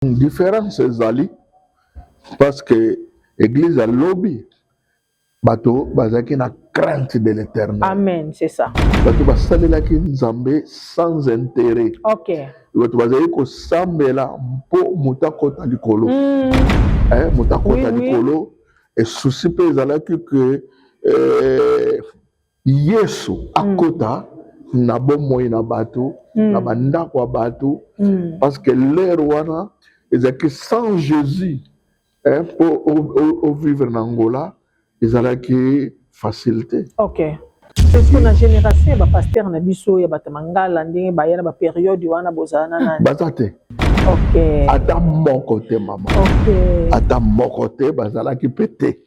différence ezali parce que l'église a lobby bato bazaki na crainte de l'éternel. Amen, c'est ça. Bato basalelaki nzambe sans intérêt. Ok. Bato bazali kosambela mpo moto akota likolo. Moto akota likolo. Et souci pe ezalaki que Yesu akota na bomoi na bato, na bandako ya bato, parce que l'ère wana ezalaki sans Jésus pour vivre en Angola, ezalaki facilité. Ok. Est-ce que na génération ba pasteur na biso ya batamangala ndenge bayana ba période wana bozana nani? Bazate. Ok. Ata mon côté maman. Ok. Ata mon côté bazalaki pété.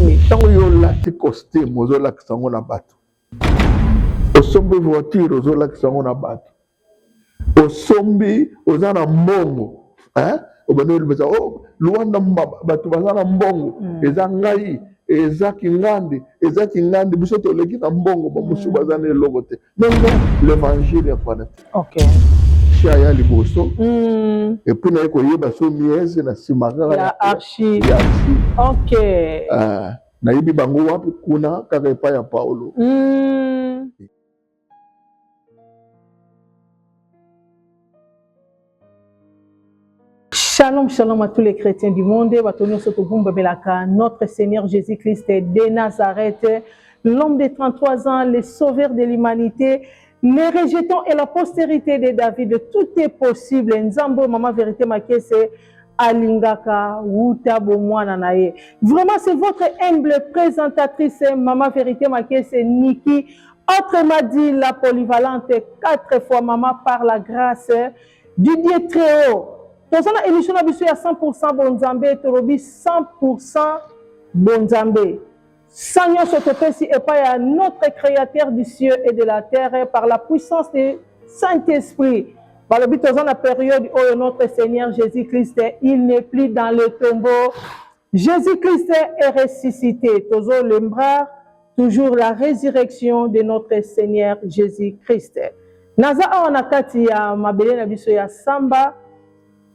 Oui. Tango yo lati costume ozo lakisa ngo na bato. Osombi voiture ozo lakisa ngo na bato. Osombi oza na mbongo. Obano lubeza luanda bato baza na mbongo. Eza ngai, eza kingandi biso toleki na mbongo ba musu baza na eloko te. Donc l'évangile est quoi? Ok. Chaya liboso. Et puis na ko yeba so miese na simakaka ya archi. Ok. Na yibi bango wapi kuna kaka epa ya Paulo. Shalom, shalom à tous les chrétiens du monde. Notre Seigneur Jésus-Christ de Nazareth, l'homme de 33 ans, le sauveur de l'humanité, les rejetons et la postérité de David. Tout est possible. Nzambo, maman vérité, ma c'est Alingaka, Wuta, Bomwana Naye. Vraiment, c'est votre humble présentatrice, maman vérité, ma c'est Niki. Autrement dit, la polyvalente, 4 fois maman par la grâce du Dieu très haut. Dans une émission à 100% Bonzambe, Torobi 100% Bonzambe. Seigneur Sotopesi et pas à notre créateur du ciel et de la terre par la puissance du Saint-Esprit. Par le but de la période où notre Seigneur Jésus-Christ, il n'est plus dans le tombeau. Jésus-Christ est ressuscité. Toujours le bras, toujours la résurrection de notre Seigneur Jésus-Christ. Naza onakati ya mabele na biso ya samba.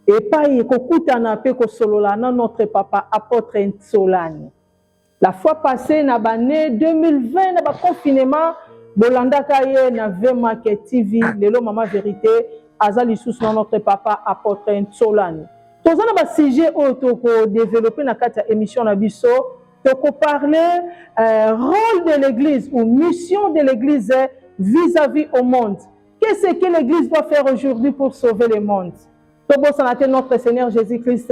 Et pas kokutana pe ko solola na notre papa apôtre Nsolani. La fois passée na bané 2020 na ba confinement bolanda kaye na Vmarket TV lelo mama vérité azali sous notre papa apôtre Nsolani. Tozana ba sujet auto ko développer na kati émission na biso to parler rôle de l'église ou mission de l'église vis-à-vis au monde. Qu'est-ce que l'église doit faire aujourd'hui pour sauver le monde? Notre Seigneur Jésus-Christ,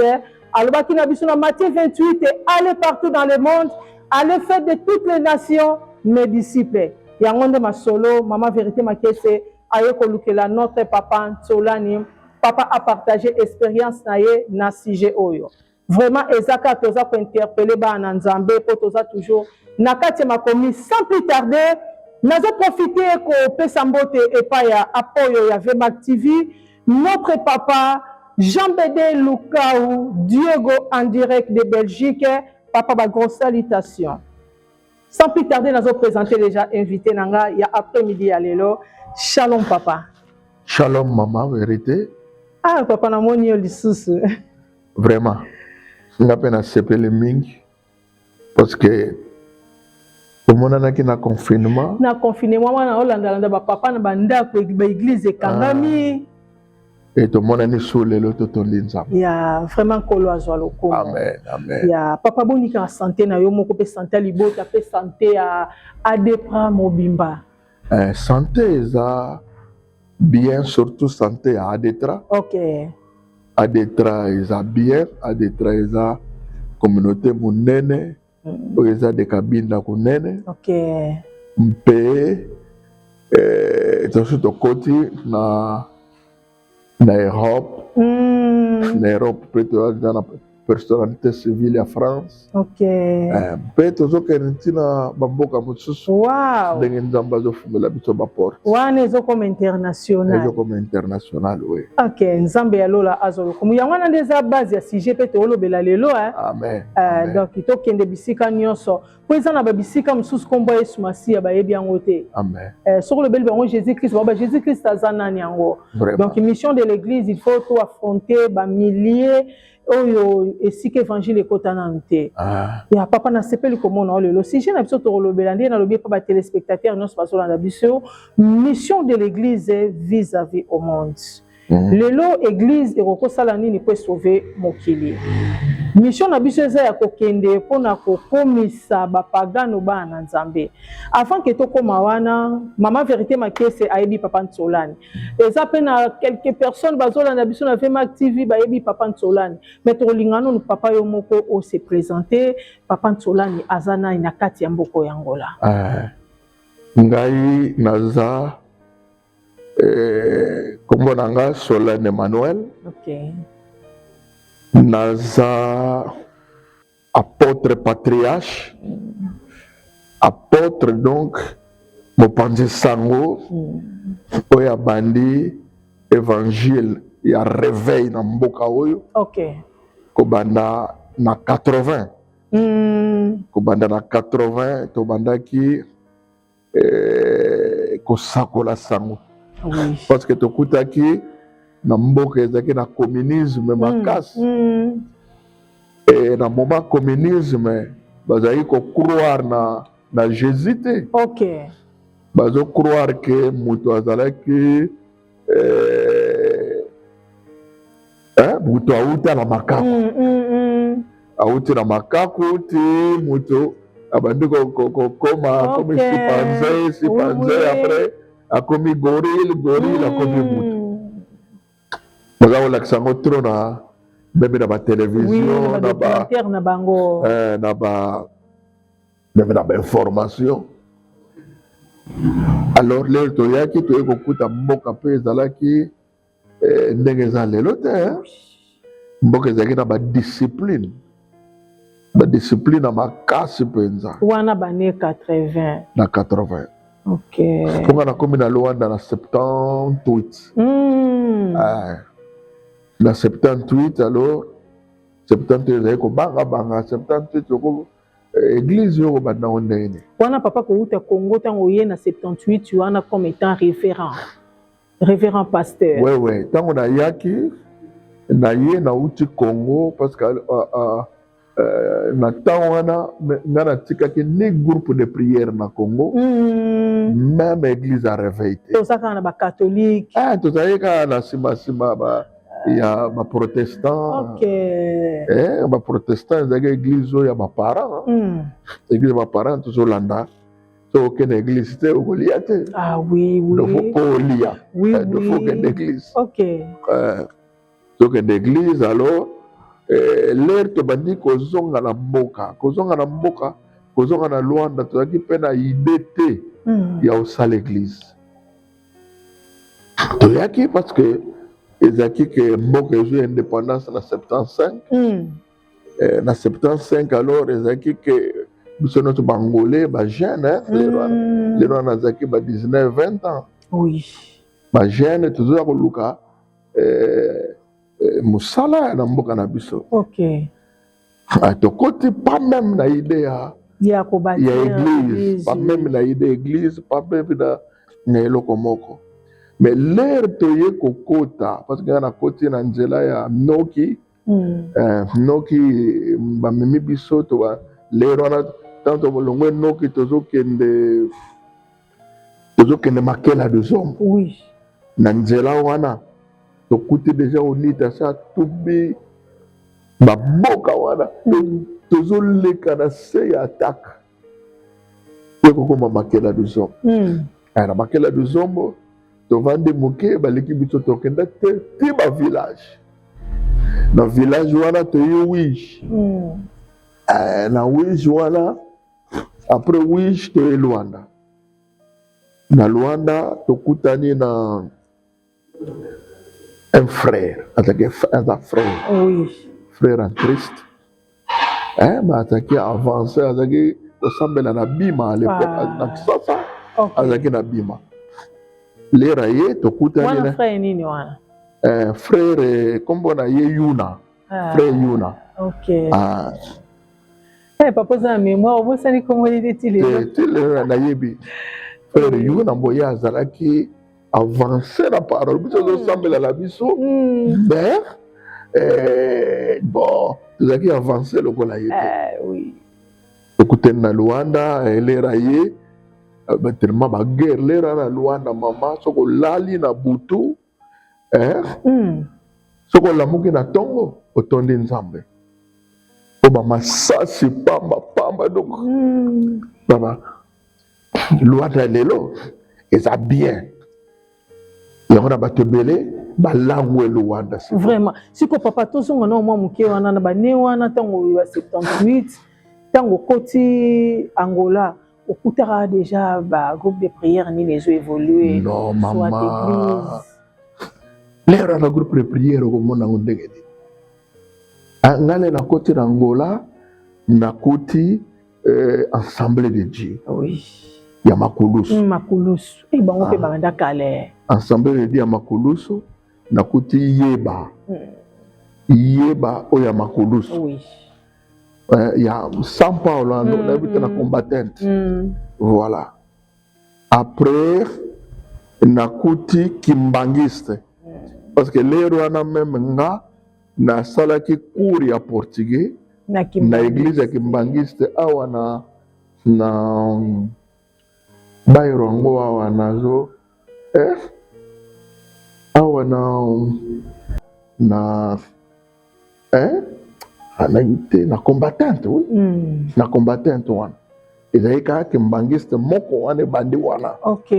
Matthieu 28, allez partout dans le monde, allez faire de toutes les nations mes disciples. Yangonde ma solo, maman vérité ma kese, aye kolukela notre papa Nsolani, papa a partagé expérience naye na sujet oyo. Vraiment ezaka toza ko interpeller ba na Nzambe po toza toujours na kati ma commis sans plus tarder, nazo profiter ko pesa mbote epa ya apoyo ya Vmarket TV. Notre papa Jean-Bédé Lukaou, Diego en direct de Belgique, papa ba grosse salutation. Sans plus tarder, nous allons présenter déjà invité nanga il y a après-midi à l'élo. Shalom papa. Shalom maman vérité. Ah papa na moni yo lisusu. Vraiment. Nga pena sepele mingi parce que au moment na confinement. Na confinement wana olanda ba papa na banda ko ba église kangami. Et tout le monde est sur le lot de l'Inzam. Il y a vraiment koloazwa loko. Amen, amen. Il y a papa bonika santé na yo moko pe santé libota pe santé à dépra mobimba. Santé ça bien surtout santé à Adetra. OK. Adetra ça bien, Adetra ça communauté munene, ça des cabines na kunene. OK. Mpe c'est tout côté na Europe, na Europe peut-être personnalité civile ya France. Ok. Mpe tozokende ntina bamboka mosusu Wow. ndenge nzambe azofungela biso baporte Wana ezokoma international. ezokoma international. Oui. Ok, nzambe ya lola azolokumu yango wana nde eza base ya sujet mpe toolobela lelo. Amen. Donc tokende bisika nyonso po eza na babisika mosusu nkombo ya Yesu Masiya bayebi yango te. Amen. Soki olobeli bango Jésus Christ baba Jésus Christ aza nani yango. Donc mission de l'église il faut to affronter bamilier oyo esika évangile ekota nanu te. Ya papa nasepeli komona lelo sujet na biso tokolobela nde nalobi pa batelespectateur nyonso bazolanda biso mission de l'église vis-à-vis au monde. Lelo église ekokosala nini po sauver mokili. Mission na biso eza ya kokende pona kokomisa bapagano bana nzambe. Avant que tokoma wana mama vérité makese ayebi papa Ntsolani. Eza pe na quelques personnes bazolanda biso na VMA TV bayebi papa Ntsolani. Mais tolingano papa yo moko o se présenter papa Ntsolani azana na kati ya mboko ya Angola. Ngai naza kombo nanga Solane Emmanuel. OK. Naza apôtre patriarche. Apôtre donc mopanzi sango oya bandi évangile ya réveil na mboka oyo. OK. Kobanda na 80. Kobanda na 80 tobandaki kosakola sango. Oui. Parce que tokutaki na mboka ezaki na communisme makasi. Et na moment communisme bazali ko croire na Jésus te. OK. Bazo croire que mutu azalaki mutu auta na makaku. Auti na makaku te mutu abandi koma comme chimpanzé après akomi gorille akomi mutu. Baza olakisa ngo trop na même na ba télévision na bango même na ba information. Alors lelo toyaki toye kokuta mboka pe ezalaki ndenge eza lelo te. Mboka ezalaki na ba discipline na makasi mpenza wana bane 80 na 80. OK. Ponga na komi na Luanda na 78. Na 78 alors 78 ezali kobanga 78 oko église yo kobanda ngo ndenge wana papa kouta Congo tango ye na 78 wana comme étant révérend pasteur. Ouais tango na yaki na ye na uti Congo parce que na temps wana nga na tikaki ni groupe de prière na Congo. Même église a réveillé tozaka na ba catholique tozali ka na sima ya ba protestant. OK. Ba protestant ezalaki église oyo ya baparent. Église ya baparent tozolanda so okende église te okolia te. Oui. Faut pas olia. Oui. Faut okende église. OK. So okende église alors l'air tobandi kozonga na mboka kozonga na Luanda tozalaki mpe na idée te ya osala église. Toyaki parce que ezalaki ke mboka ezwi indépendance na 75. Na 75 alors ezalaki ke biso nyonso bangolais bajeune lelo wana azalaki ba 19-20 ans. Oui. Bajeune tozoya koluka mosala na mboka na biso. OK. Tokoti pas même na idée ya église, pas même na idée église, pas même na eloko moko. Mais l'air toye kokota parce que na koti na nzela ya noki bamemi biso to lero wana tanto bolongwe noki tozokende makela de zombo. Oui. Na nzela wana tokuti déjà onita sa tubi baboka wana tozoleka na se ya attaque ekokoma makela de zombo. Na makela de zombo tovandi moke baleki biso tokenda te ba village. Na village wana toyi wish. Na wish wana après wish toyi Luanda. Na Luanda tokutani na un frère, un frère. Oui. frère en Christ. Azaki avancé, azaki osambela na bima à l'époque, na kisasa, azaki na bima. Lera ye tokutani wana frère nini wana? Frère kombo na ye Yuna. Frère Yuna. OK. Papa za mémoire, vous savez comment il est il na yebi. Frère Yuna boya azalaki avancé la parole, biso osambela la biso. Mais bon, azalaki avancé lokola ye. Oui. Tokutani na Luanda, lera ye tellement baguerre lera na Luanda mama soko lali na butu soko lamuki na tongo otondi nzambe oba masasi pamba donc baba Luanda lelo eza bien yango na bato ebele balangue Luanda vraiment siko papa tozonga na mwa moke wana na bane wana ntango ya 78 ntango koti Angola okutaka déjà ba groupe de prière ni les ont évolué non maman lera na groupe de prière okomona ngo ndenge nini ngale na koti na Angola na koti Assemblée de Dieu oui ya Makulusu bango pe banda kale Assemblée de Dieu ya Makulusu na koti yeba oya Makulusu oui il y a São Paulo, on a vu la combattante. Voilà. Après, Nakuti Kimbangiste. Parce que les Rwanda même na salaki cours ya portugais na église ya Kimbangiste awa na Bayrongo awa nazo awa na na combattante oui na combattante wana ezali kaka Kimbangiste moko wana ebandi wana. OK.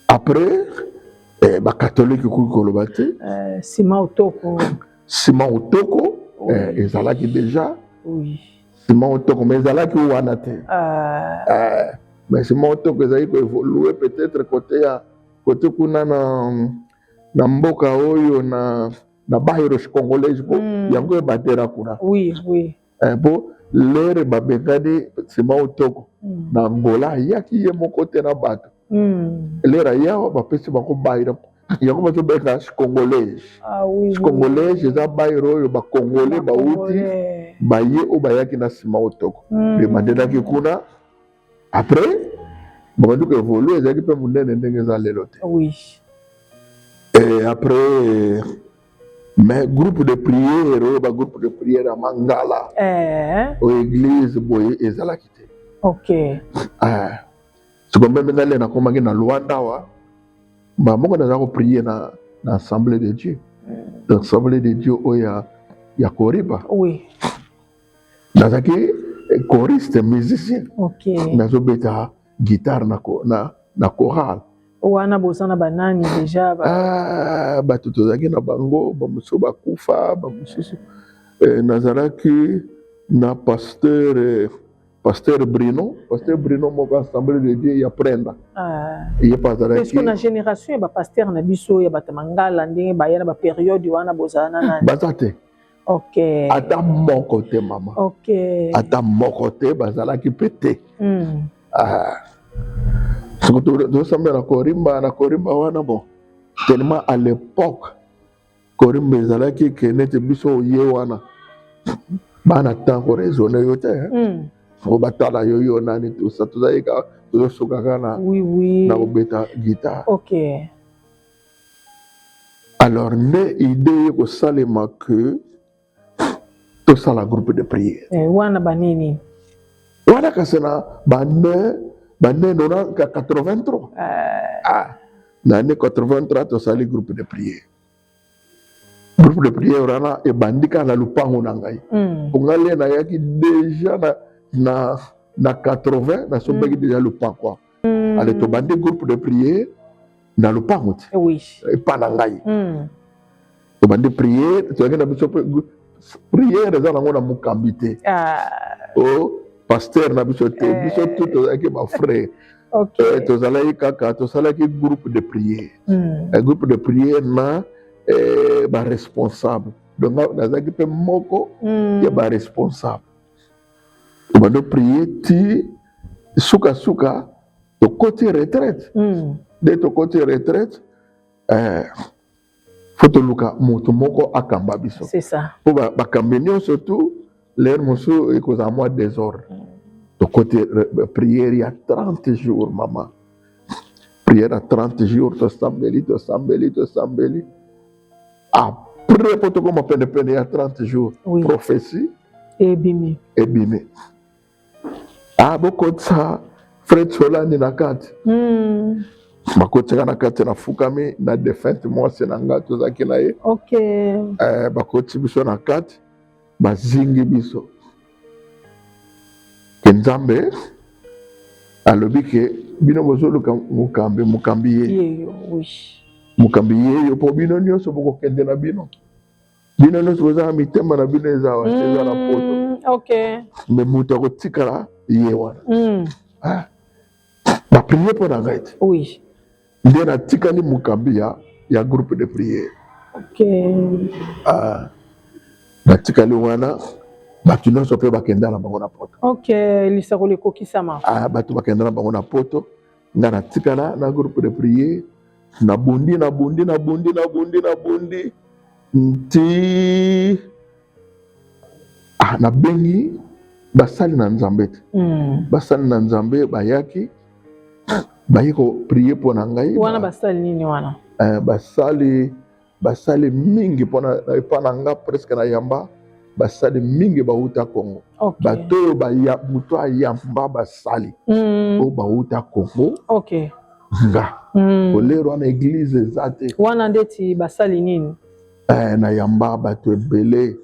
Après bacatholique kuki koloba te Simon Otoko ezalaki déjà oui Simon Otoko mais ezalaki wana te mais Simon Otoko ezali koévoluer peut-être côté kuna na mboka oyo na bahiro congolais po yango ebatera kuna oui po lere babengani Simon Otoko na Angola yaki ye moko te na bato lera yawa bapesi bango bahiro yango bazobenga congolais congolais eza bahiro oyo bacongolais bauti baye oyo bayaki na Simon Otoko bebandelaki kuna après babandi koévolue ezalaki mpe monene ndenge eza lelo te et après mais groupe de prière groupe de prière à Mangala au église boye ezalaki te OK siko même ngale na komaki na Luanda wa moko naza ko prier na Assemblée de Dieu l'Assemblée de Dieu oya ya Koriba oui nazaki choriste musicien OK nazobeta guitare na chorale wana bozana banani déjà bato tozalaki na bango bamosusu bakufa bamosusu nazalaki na pasteur Bruno moko Assemblée de Dieu ya Prenda ye bazalaki parce que na génération ya bapasteur na biso ya bato Mangala ndenge baya na bapériode wana bozala nani baza te OK ata moko te mama OK ata moko te bazalaki mpe te tosambela na korimba wana bon tellement à l'époque korimba ezalaki ke neti biso oye wana bana ntango raisonne yo te o batala yo nani tozali tozosukaka na kobeta guitare OK alors nde idée kosalema ke tosala groupe de prière wana banini wana kasi na bane nona 83 na année 83 tosali groupe de prière wana ebandika na lupango na ngai ngale nayaki déjà na 80 nasombaki déjà lupango ale tobandi groupe de prière na lupango te epa na ngai tobandi prière tozalaki na biso prière eza nango na mokambi te pasteur na biso te biso tout tozalaki bafrère tozalaki kaka tosalaki groupe de prière groupe de prière responsable. Donc nazaki pe moko ya ba responsable. On doit prier ti suka to côté retraite. Dès to côté retraite faut to luka moto moko akamba biso. C'est ça. Pour ba kambeni surtout l'air mosu et cause à moi désordre. To côté prière il y a 30 jours maman. Prière à 30 jours to sambeli. Après pour to comme peine il y a 30 jours. Oui. Prophétie et bimé. Beaucoup de ça Fred Solani na kati. Bakotsaka na kati na fukami na defense moi senanga tozaki na ye. OK. Bakotsi biso na kati bazingi biso. Nzambe alobi ke bino bozoluka mukambi ye. Oui. Mukambi ye yo po bino nyonso bokokende na bino. Bino nyonso boza mitema na bino eza na poto. OK. Me mutu akotikala ye wana. Ba prier pour la gaite. Oui. Nde na tikali mukambi ya groupe de prière. OK. Na tikali wana batu nyonso pe bakenda na bango na poto. OK, lisako lekokisama. Batu bakenda na bango na poto. Nga na tikala na groupe de prière. Na bundi. Nti na bengi basali na Nzambe. Basali na Nzambe bayaki. Bayiko prier pour nangai. Wana basali nini wana? Basali mingi pona nanga presque na yamba. Basali mingi bauta Congo. OK. Bato muto ayamba basali. O bauta Congo. OK. Nga. Olero na église zate. Wana ndeti basali nini? Na yamba bato ebele.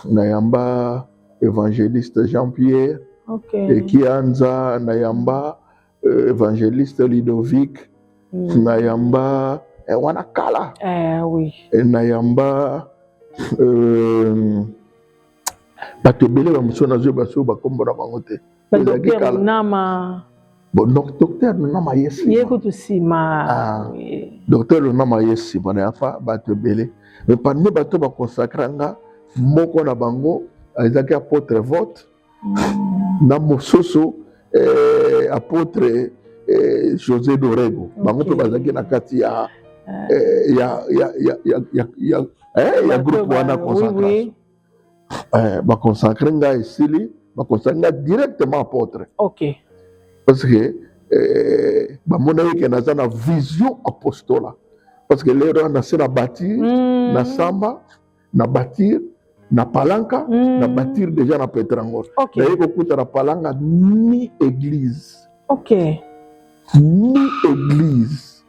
Na yamba évangéliste Jean-Pierre. OK. Ekianza na yamba évangéliste Ludovic. Na yamba wana kala. Oui. Na yamba bato ebele bamuso na zo baso bakombo na bango te. Docteur Nama. Bon, docteur Nama yesi. Yekutu sima. Docteur Nama yesi bana yafa bato ebele. Mais parmi bato ba consacranga moko na bango ezaki apôtre vote. Na mososo apôtre José Dorego. Bango pe bazaki na kati ya groupe wana consacration. Ba consacrer nga esili, ba consacrer nga directement apôtre. OK. Parce que ba mona yeke na za na vision apostola. Parce que lero na se na bâtir, na samba, na bâtir, na palanka, na bâtir déjà na Petrangor. OK. Na yeko kuta na palanka ni église. OK. Ni église.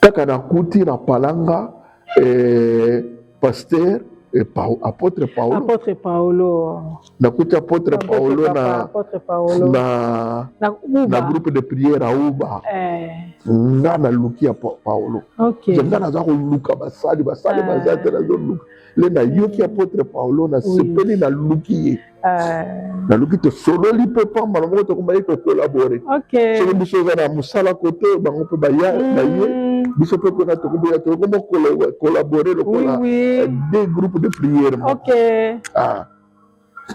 Kaka na kuti na palanga pasteur apôtre Paulo. Apôtre Paulo. Na kuti apôtre Paulo na groupe de prière à Uba. Nga na luki Paulo. OK. Nga na za ko luka basali bazate na zo luka. Le na yoki apôtre Paulo na sepeli na luki. Na luki to solo li pe pamba na moto ko ba ko collaborer. OK. C'est une chose na musala côté bango pe ba ya na ye. Biso pe ko na to ko collaborer des groupes de prière. OK.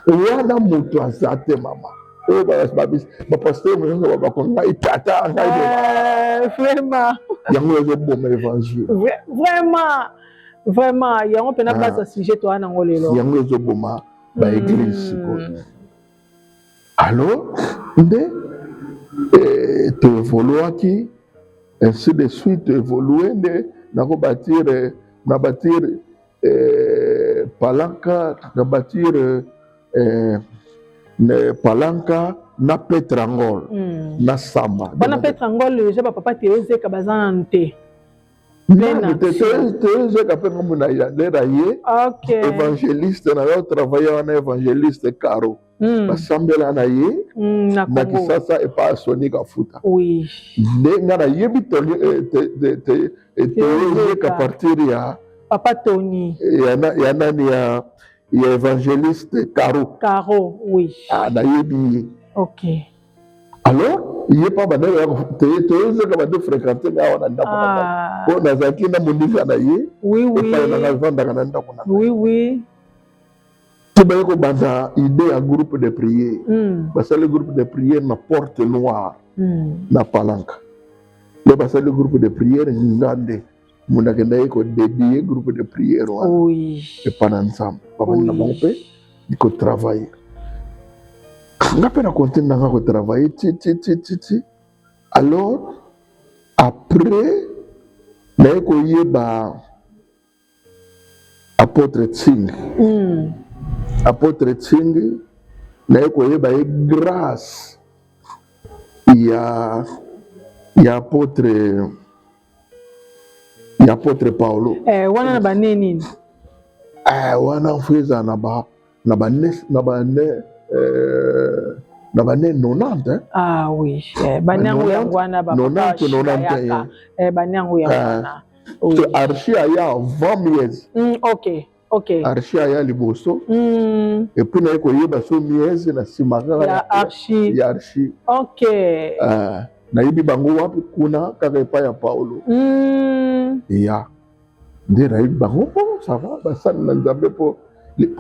Wana moto azate mama. O ba pasteur mo ba ko ngai tata ngai. Vraiment. Yango zo boma évangile. Vraiment, yango pena basa sujet to ana ngolelo. Yango zo boma ba église ko. Alors, tu évolues ainsi de suite, évoluer, na bâtir palanka, na bâtir palanka, na Petrangol, na Samba. Na Petrangol, je papa Théosé Kabazan te. Ok. Évangéliste, na travailler en évangéliste Caro. Basambela na ye na kisasa epa Sonic Afuta. Oui. Nga na yebi à partir ya Papa Tony. Ya nani ya évangéliste Caro. Caro, oui. Na yebi. OK. Alors, il est pas bandé te ka bande fréquenter nga wana ndako na ko na zaki na mundiza na ye oui oui na vanda kana ndako na oui oui tu ba ko banda idée à groupe de prière parce que le groupe de prière na porte noire na palanka le parce que le groupe de prière ngande muna kenda ko dédié groupe de prière wana oui et pas ensemble papa na monpe ko travailler ngapena continue na ko travailler ti alors après na ko yeba apôtre Tsing apôtre Tsing na ko yeba grâce ya apôtre Paulo wana na baneni wana mfeza na ba 90 ah oui banyango ya wana ba 90 banyango ya wana so archi aya 20 miezi ok archi aya liboso et puis na ko yeba so miezi na simaka ya archi ok na yibi bango wapi kuna kaka epai ya Paulo ya nde na yibi bango ça va basali na nzambe po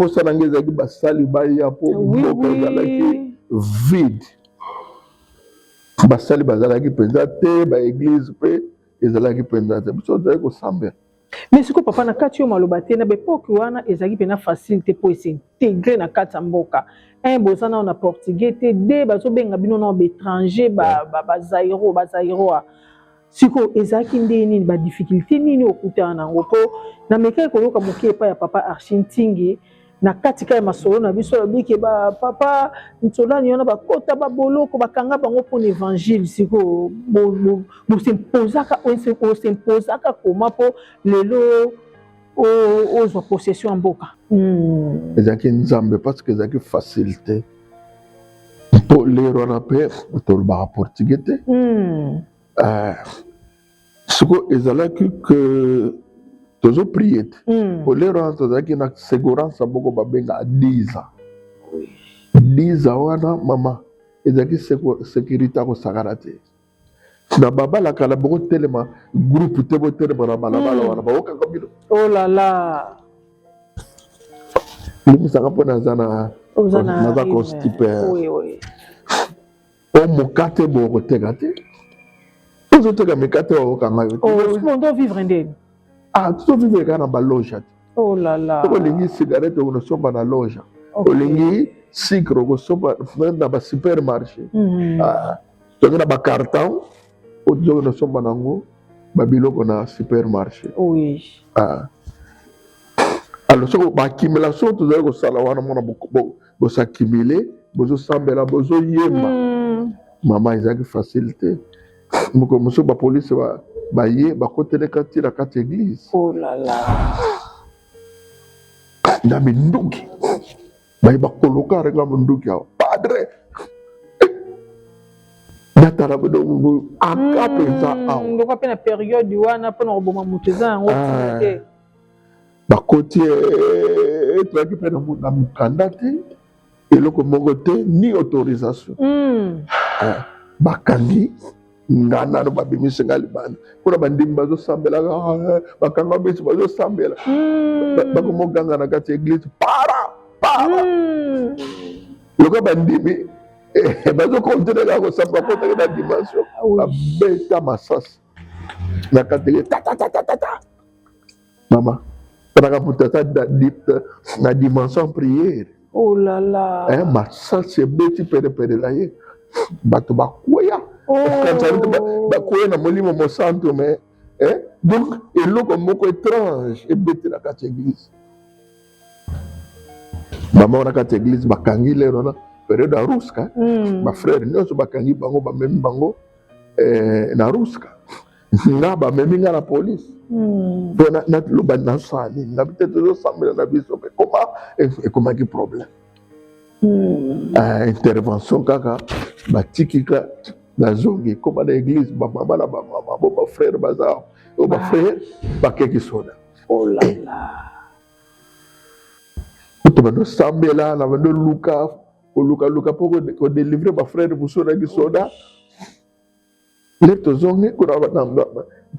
sana ngezaki basali baya po mboka ezalaki vide basali bazalaki penza te ba église pe ezalaki penza te biso tozali kosambela mais siko papa na kati yo maloba te na bepoki wana ezalaki pena facilité po s'intégrer na kati ya mboka bozana na portugais te de bazobenga bino na baétranger bazairo siko ezalaki nde nini badifficulté nini okutana nango po na meka koyoka moke epai ya papa Archin Ntingi na katika ya masolo na biso yabiki papa ntsolani wana bakota baboloko bakanga bango pour l'évangile siko osimposaka koma po lelo ozwa possession ya mboka ezalaki nzambe parce que ezalaki facilité mpo lero wana mpe tolobaka portugais te siko ezalaki que tozo prier te po lero wana tozalaki na segurance moko babenga 10 ans 10 ans wana mama ezalaki sécurité akosakana te na babala kala boko telema groupe te botelema na balabala wana baokanga bino oh là là limisaka mpo naza constipé o mokate bokoteka te ozoteka mikate baokanga yo te vivre ndeni tozovivre kaka na baloja te oh là là olingi cigarette okosomba na loja olingi sucre okosomba na basupermarché tongi na bacarton ozoki nosomba nango babiloko na supermarché alors soko baaccumulation tozali kosala wana mona bosaccumule bozosambela bozoyemba mama ezalaki facile te mosusu bapolisi baye bakoteleka ti na kati église na minduki baye bakoloka renga minduki awa padre natala bodo aka penza awa ndoka pe na période wana mpona koboma moto eza yango te bakoti etolaki mpe na mokanda te eloko moko te ni autorisation bakangi nga nano babimisi nga libanda mpona bandimi bazosambelaka bakanga bisi bazosambela bakomoganga na kati ya église para loka bandimi bazokontinue kosamba kotaki na dimension babeta masasi na kati tatatatata mama tanaka moto ata na dimension prière oh là là masasi ebeti penepene na ye bato bakweya bakoya na molimo mosantu mais donc eloko moko étrange ebeti na kati ya église mama wana kati ya église bakangi lero na période ya ruska bafrère nyonso bakangi bango bamemi bango na ruska nga bamemi nga na polise mpo naloba nasali nga bite tozosambela na biso me koma ekomaki problème intervention kaka batikika nazongi koma na église bamama na bamama bo bafrère baza o bafrère bakeki soda to bandosambela na bandoluka kolukaluka mpo kodélivre bafrère mosusu naki soda le tozongi kuna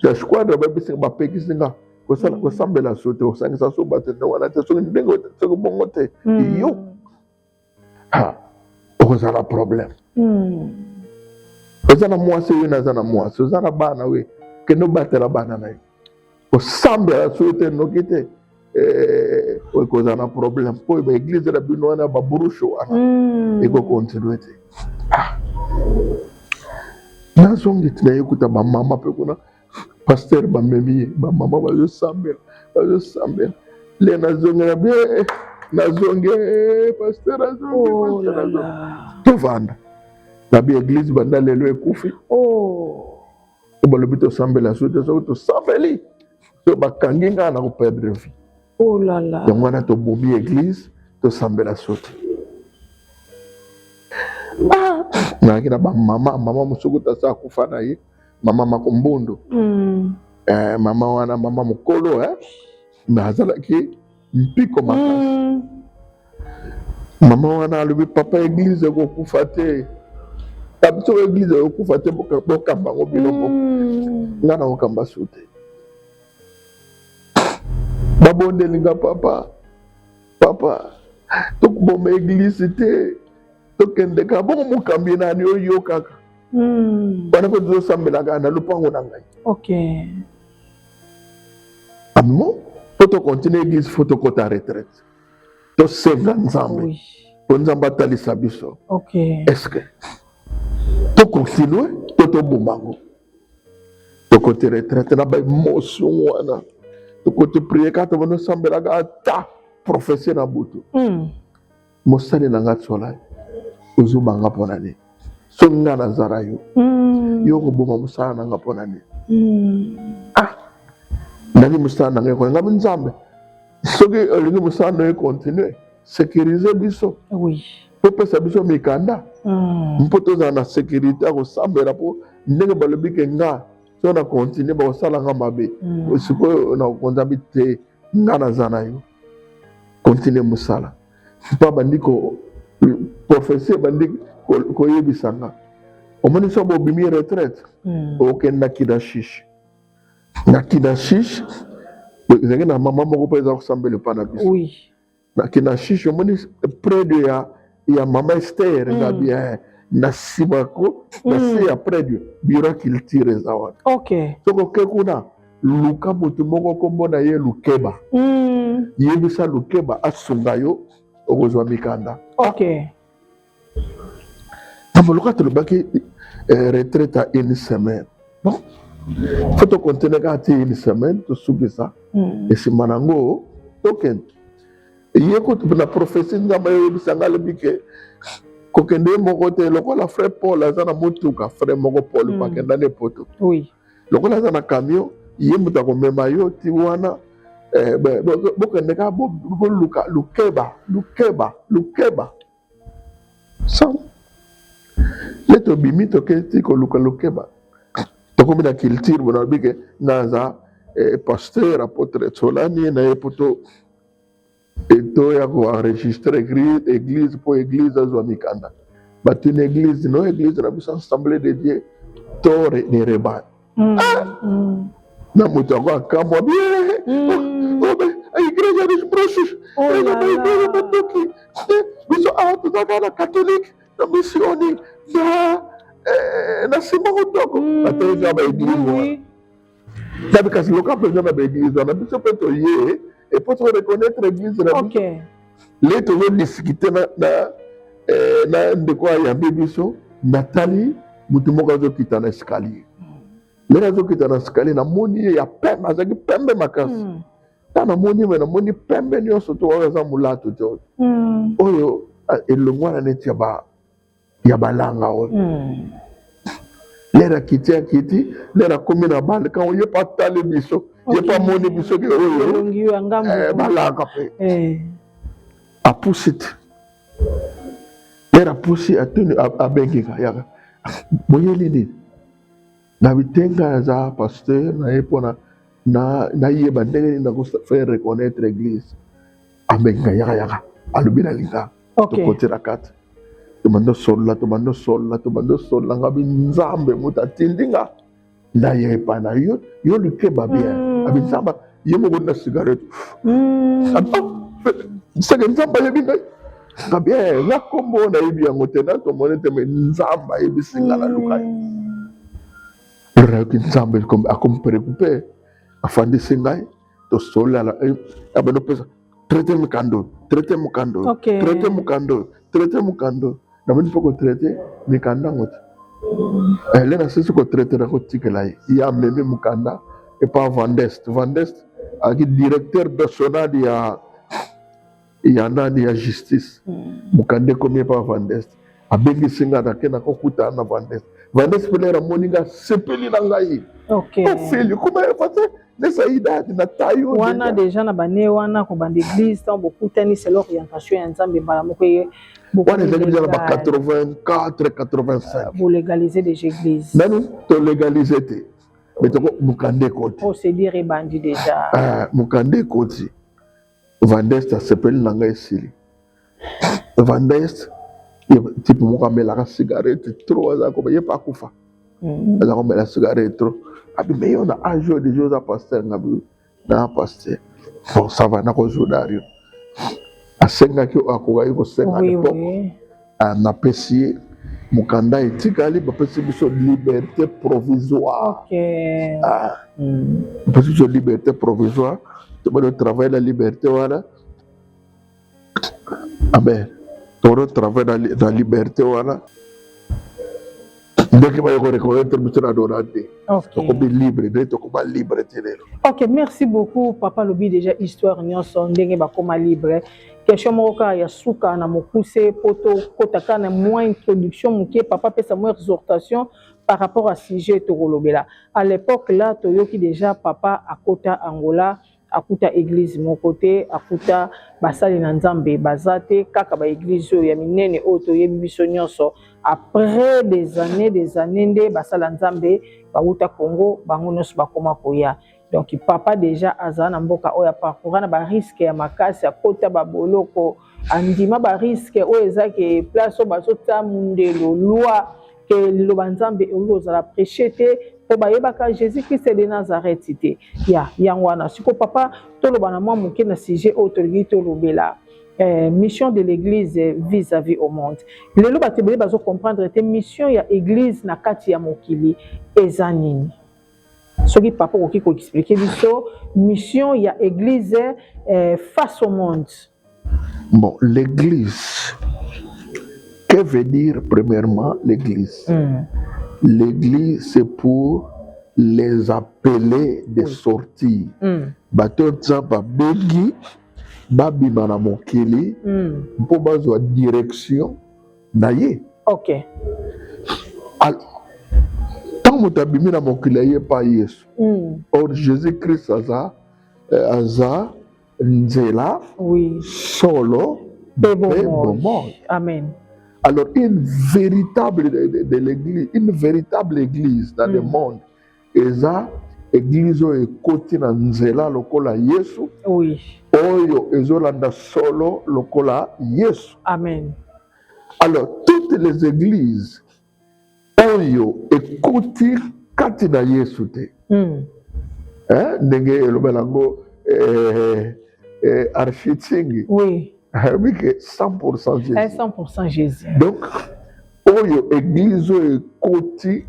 na squadre babisi bapekisi nga kosala kosambela so te osangisa so bato nde wana te soki ndenge soki bongo te yo okozala problème oza na mwasi oyo naza na mwasi oza na bana we kende obatela bana na yo kosambela so te noki te okozala na problème mpo baeglize na bino wana baburusho wana ekokontinue te nazongi ti na ye kuta bamama mpe kuna paster bamemi ye bamama bazosambela le nazongela bie nazongi paster azongi tovanda nabi eglize banda lelo ekufi balobi tosambela so te soki tosambeli so bakangi ngai na koperdre vie yango wana tobomi eglize tosambela so te nayaki na bamama mosuku tasa akufa na ye mama makombundu mama wana mama mokolo me azalaki mpiko makasi mama wana alobi papa eglize ekokufa te biso eglize ekokufa te bokamba yango bino moko nga na kokamba so te babondeli nga papa tokoboma eglize te tokende kaka bongo mokambi nani oyo kaka wana mpe tozosambelaka na lopango na ngai amo mpo tokontinue eglise fo tokota retraite tosenga nzambe mpo nzambe atalisa biso estce tokontinue to tobombango tokoti retraite na baémotion wana tokoti prie kaka tobanosambelaka ata profesie na butu mosali na nga tsolai ozobanga mpo na nini soki nga nazala yo yo koboma mosala na nga mpo na nini ndaki mosala na ngai kona ngami nzambe soki olingi mosala na yo continue sécurize biso mpo pesa biso mikanda mpo tozala na sécurité ya kosambela mpo ndenge balobi ke nga so na continue bakosala nga mabe sikoyo nakonzambi te nga naza na yo continue mosala mpo bandi prophétie bandi koyebisa nga omoni so bobimi retraite okende na kidashish ezalaki na mama moko mpo eza kosambela epa na biso na kidashish omoni près de ya mama Esther ngabi na nsima ko na se ya près de bureau culture eza wana soko oke kuna luka moto moko kombo na ye Lukeba yebisa Lukeba asunga yo okozwa mikanda namoluka tolobaki retraite à une semaine non fo tokontinue kaka ti une semaine tosukisa esima nango tokende ye na prophétie nzambe oyebisa nga alobi ke kokende ye moko te lokola frère Paul aza na motuka frère moko Paul bakenda na epoto lokola aza na camion ye moto akomema yo ti wana bokende kaka boluka Lukeba so le tobimi toketi koluka Lukeba tokomi na culture bona lobi ke nga aza pasteur apôtre Tsolani na ye poto toya koenregistre église mpo église azwa mikanda batuni église no église na biso assemblée de Dieu to ne rebane na moto yango akambwa bien igreja dos brochos igreja batoki biso awa tozaka na catholique na missioni na nsima kotoko batoyeza baeglise wana nabi kasi loka mpenza na baeglise wana biso mpe toye epo toreconnaître église na biso le tozodiskute na ndeko ayambi biso natali motu moko azokita na escalier lelo azokita na escalier namoni ye ya pembe azalaki pembe makasi ta namoni me namoni pembe nyonso to oyo aza molato te oyo elongo wana neti ya balanga oyo lelo akiti lelo akomi na bale kango ye pa tali biso ye pa moni biso ke oyo balanga mpe apusi te lelo apusi atuni abengika yaka boyeli nini na bitenga aza pasteur na ye mpona nayeba ndenge nini nakofaire reconnaître église abengika yaka alobi na linga tokotela kati tomando sola ngabi nzambe mutatindinga na yepana yo likeba bien abi nzamba yemo na cigarette sege nzamba yebinga ngabi nga kombo na yebi yango tena to monete me nzamba yebi singala lukai reki nzamba comme préoccupé afandi singai to sola la abeno pesa traiter mukando Okay. traiter mukando na moni poko traiter mikanda ngote lena sisi ko traiter na ko tikela ya meme mukanda et pas Vandest aki directeur national ya nani ya justice mukande komi pas Vandest abengi singa na kena ko kuta na Vandest pelera moninga sepeli na ngai fili kuma efate nessa idade na tayo wana déjà na bane wana ko bande église tant beaucoup tani c'est l'orientation ya nzambe mbala moko ye wana déjà ba 84 85 vous légalisez des églises nani to légaliser te mais to mukande koti procédure et bandi déjà mukande koti Vandest sepeli na ngai sili Vandest type moko amelaka cigarette trop aza ko ye pa kufa aza ko mela cigarette trop abi mais on a un jour de choses à pasteur ngabi na pasteur bon ça va na ko jodario asenga ki akoga iko senga l'époque na pesi mukanda etikali ba pesi biso liberté provisoire pesi biso liberté provisoire to ba travailler la liberté wala amen to travailler dans la liberté wala Ok, merci beaucoup, Papa Lobi. Déjà, histoire, nous sommes libre. Question moka ya suka na mokuse poto kotaka na moins introduction muké papa fait sa moins exhortation par rapport à sujet Torolobela. À l'époque là, toyoki déjà papa à Kota Angola, à Kuta église mon côté, à Kuta basali na nzambe bazate kaka ba église ya minene oto yebi biso nyonso. Après des années nde basala nzambe ba uta Congo bango nyonso bakoma koya. Donc papa déjà azana mboka oya parcours na ba risque ya makasi ya kota ba boloko andima ba risque o ezake place o bazota mundelo loi que le banzambe ozala prêcher te po ba yebaka Jésus Christ de Nazareth te ya yangwana siko papa tolo bana mwa muke na sujet autorité tolobela mission de l'église vis-à-vis au monde. Lelo batebele bazo comprendre te mission ya église na kati ya mokili ezanini. Ce qui papa qui peut expliquer biso mission il y a église face au monde. Bon, l'église, que veut dire premièrement l'église? L'église c'est pour les appeler de sortir. Bato tsamba bengi babi mana mokili pour bazwa direction naye. OK. Alors mutabimi na mokili pa Yesu. Or Jésus-Christ aza nzela solo bon monde. Amen. Alors une véritable de l'église, une véritable église dans le monde, eza église o ekoti na nzela lokola Yesu. Oui. Oyo ezolanda solo lokola Yesu. Amen. Alors toutes les églises oyo ekoti kati na Yesu te ndenge elobelango architingi oui que 100% Jésus 100% Jésus donc oyo église oyo ekoti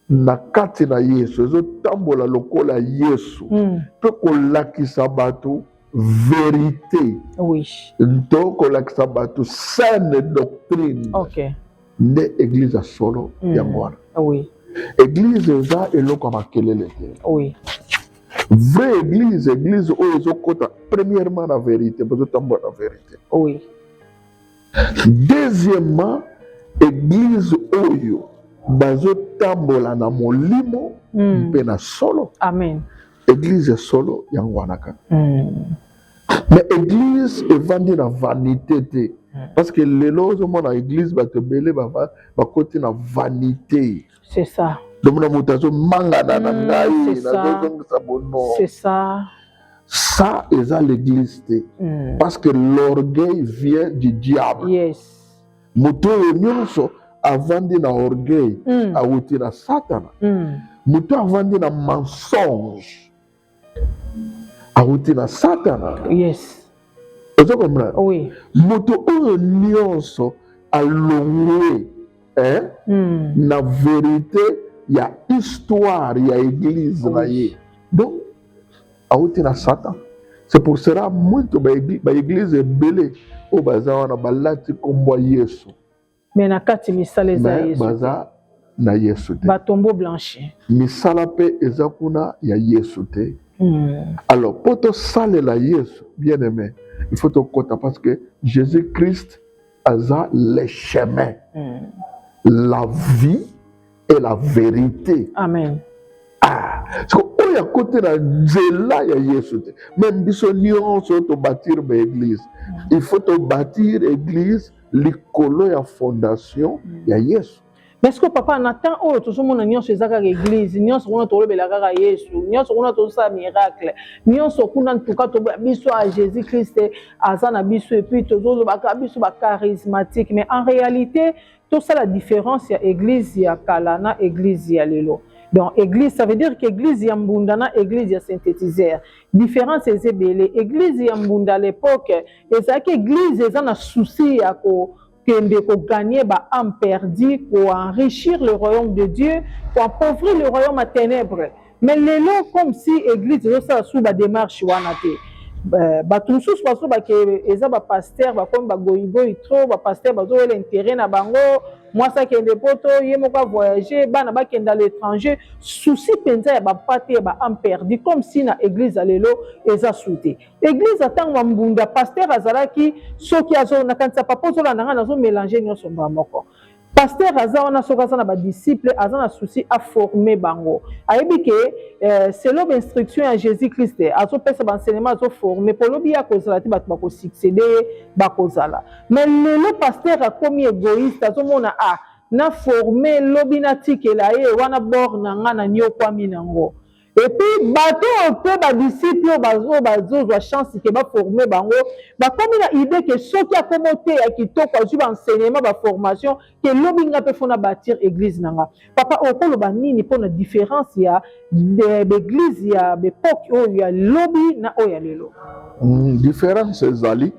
na kati na Yesu ezotambola lokola Yesu mpe kolakisa bato vérité oui to kolakisa bato saine doctrine. OK. Nde église à solo yango wana. Oui. Église eza eloko makelele te. Oui. Vraie église oyo ezokota premièrement la vérité, bazotambola la vérité. Oui. Deuxièmement, église oyo bazotambola na molimo mpe na solo. Amen. Église solo yango wana kaka. Mais église evandi na vanité te. Parce que les lois de l'église va te belé va côté na vanité. C'est ça. Donc na mutazo manga na ngai c'est ça. Ça est à l'église. Parce que l'orgueil vient du diable. Yes. Moto nyonso avandi na orgueil awuti na Satana. Moto avandi na mensonge awuti na Satana. Yes. Ozo comprendre? Oui. Moto oyo nyonso alongwe na vérité ya histoire ya église na ye. Donc awuti na Satan. C'est pour cela muito ba église ebele o baza wana balati kombo Yesu. Mais na kati misala eza Yesu. Baza na Yesu te. Batombo blanchi. Misala pe eza kuna ya Yesu te. Alors pour te saler la Yesu, bien aimé, il faut te compter parce que Jésus-Christ a le chemin, la vie et la vérité. Amen. Ah, parce que y a côté la nzela ya Yesu te. Même biso nyonso to bâtir l'église. Il faut te bâtir l'église likolo ya fondation ya Yesu. Mais est-ce que papa Nathan oh tout monde nyonso ezaka l'église nyonso kuna to lobela kaka Yesu nyonso kuna to sa miracle nyonso kuna ntuka to biso à Jésus Christ azana biso et puis to zo ba biso ba charismatique mais en réalité tout ça la différence ya église ya kalana église ya lelo. Donc église ça veut dire que église ya mbundana église ya synthétiseur différence c'est belé église ya mbunda à l'époque et ça que église eza na souci ya ko pour gagner âme perdue, pour enrichir le royaume de Dieu, pour appauvrir le royaume à ténèbres. Mais les lots comme si l'église est sous la démarche tout sous parce que eza ba pasteur ba comme ba goigoy trop ba pasteur ba zo l'intérêt na bango moi ça qui est des potos yé moko voyager bana ba kenda l'étranger souci penza ya ba paté ba âme perdue comme si na église alelo eza souté église atang mbunda pasteur azalaki soki azo na kanisa papa zo la nanga nazo mélanger nyonso ba moko pasteur aza wana soki aza na badisciple aza na souci à former bango ayebi ke selon l'instruction ya Jésus Christ azopesa baenseignement azoforme po lobi ya kozala te bato bakosuccéde bakozala mais lelo pasteur akomi égoïste azomona na forme lobi natikela ye wana bor na nga na nyokwami nango et puis bato pe badisciple bazozwa chance ke baforme bango bakomi na idée ke soki akomo te ya kitoko azwi baenseignement baformation ke lobi nga mpe fona bâtir église nanga papa okoloba nini mpona différence ya l'église ya bepoke oyo ya lobi na oyo ya lelo différence ezali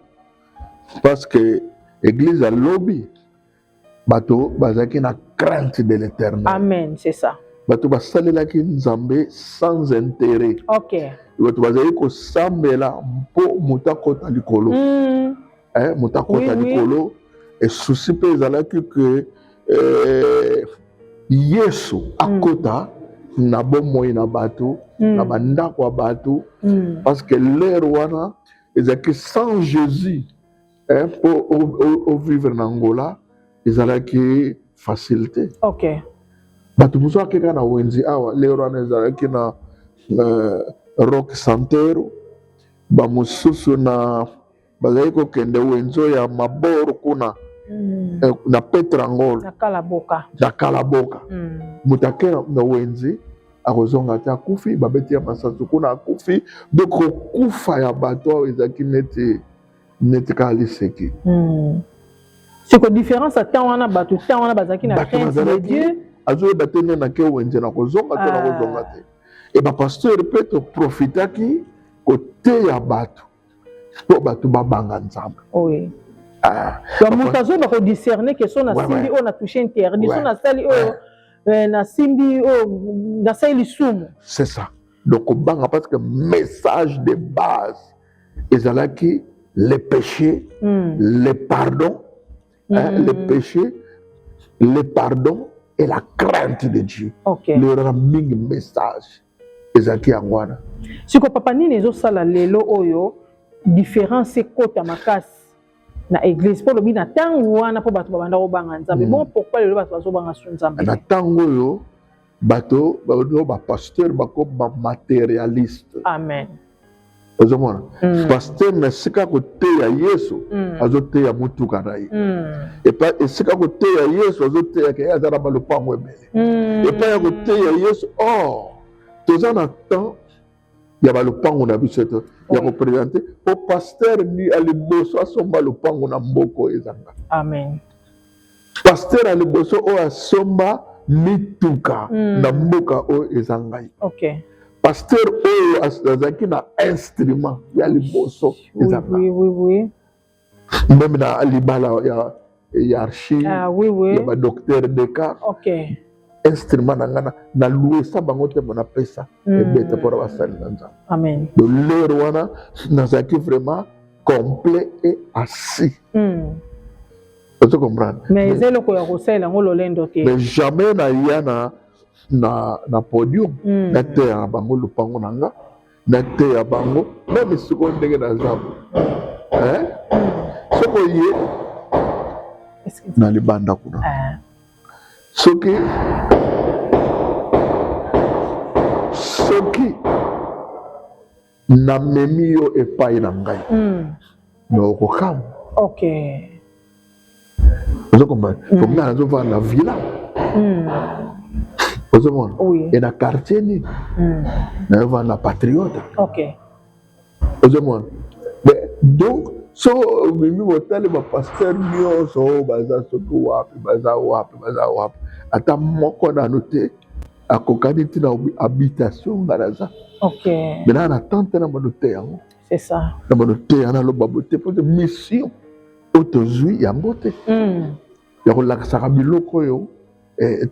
parce que église ya lobi bato bazalaki na crainte de l'éternel. Amen, c'est ça. Bato basalelaki nzambe sans intérêt. Ok. Bato bazali kosambela mpo moto akota likolo. Moto akota likolo. Et souci pe ezalaki ke Yesu akota na bomoi na bato, na bandako ya bato, parce que l'ère wana ezalaki sans Jésus pour vivre na Angola ezalaki facilité. Ok. Bato muso akeka na wenzi awa lero wana ezalaki na Rock Santero bamosusu na bazali kokende wenzo ya maboro kuna na Petrangolo na Kalaboka mutu akena na wenzi akozonga te akufi babeti ya masasu kuna akufi donc okufa ya bato awa ezalaki neti kaka liseki. C'est quoi différence à temps wana bato temps wana bazaki na crainte de Dieu azoyeba te nde na ke wenze na kozonga te na kozonga te e bapasteur mpe toprofitaki koteya bato mpo bato babanga nzambe. moto azoyeba kodiscerne ke so nasimbi oyo na touche interdit so nasali oyo nasimbi oyo nasali lisumu. C'est ça. Donc kobanga parce que message de base ezalaki le péché, le pardon, le péché, le pardon et la crainte de Dieu. Le raming message. Ezaki angwana. Siko papa nini ezosala lelo oyo différence ekota makasi na église pour le bina tango wana po bato babanda obanga nzambe. Bon pourquoi lelo bato bazobanga su nzambe? Na tango oyo bato ba pasteur bako ba matérialiste. Amen. Ozomona pasteur na sika koteya Yesu azoteya mutuka na ye epa esika koteya Yesu azoteya ke azala balopango ebele epa ya koteya Yesu toza na temps ya balopango na biso ya koprésente po pasteur ni aliboso asomba lopango na mboko ezanga. Amen. pasteur a liboso o asomba mituka na mboka o ezangai. Ok. Pasteur oyo azaki na instrument ya liboso ezangai. Oui. Même na libala ya archi. Oui. Ya ba docteur Descartes. Ok. Instrument na ngana na loué sa bango te mona pesa ebete pour basali na nzambe. Amen. De l'heure wana nazaki vraiment complet et assis. Tu comprends? Mais jamais na ya na podium na te ya bango lupango nanga na te ya bango même siko ndenge na zambo. Soko ye na libanda kuna. Soki na memi yo epai na ngai na okokama. Ok. Vous comprenez? Comme là, nous avons la villa. Vous comprenez? Oui. Et dans le quartier, nous avons la patriote. Ok. Vous comprenez? Mais donc, si vous avez un pasteur, vous avez ata moko na noté a kokaniti na habitation ngaraza. Ok. Mais là, on attend na noté. C'est ça. Na noté, on a le baboté pour de mission. Autozui yango te. Ya kolakisaka biloko yo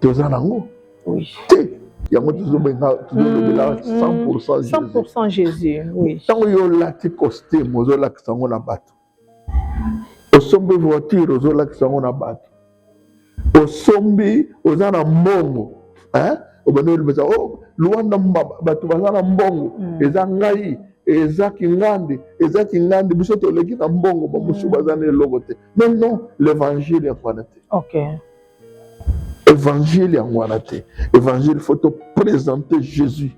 toza nango. Oui. Te. Yango tozobela 100% Jésus. 100% Jésus, oui. Tango yo lati costume ozolakisa ngo na bato. Osombi voiture ozolakisa ngo na bato. Osombi oza na mbongo. Obano beza luanda bato baza na mbongo. Eza ngai. Ezaki ngandi biso toleki na mbongo ba musu bazana eloko te. Mais non, l'évangile ya ngwana te. OK. Évangile ya ngwana te. Évangile faut te présenter Jésus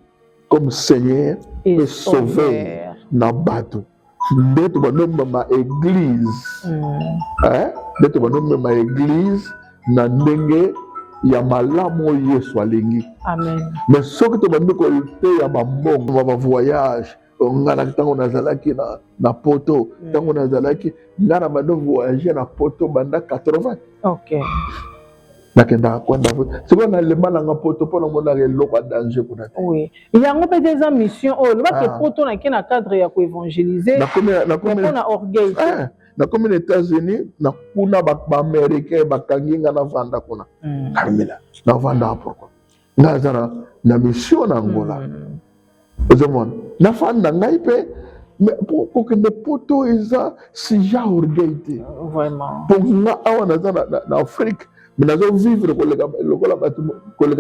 comme Seigneur et Sauveur na bato. Ndeto banomba ma église. Ndeto banomba ma église na ndenge ya malamu Yesu alingi. Amen. Mais soki to bandi ko te ya mbongo ba voyage ngana tango nazalaki na poto tango nazalaki ngana bando voyager na poto banda 80. OK. Nakenda kwenda c'est quoi na le malanga poto pour mona eloko a danger kuna. Oui. Il y a ngopé des missions le ba ke poto na ke na cadre ya ko évangéliser. Na orgueil. Na comme les États-Unis na kuna ba américain bakangi ngana vanda kuna. Carmela. Na vanda pourquoi? Ngazana na mission na Angola. Na fanda ngai pe pour que les poteaux isa si ja orgueil te. Vraiment. Pour nga awa na Afrique mais nazo vivre kolega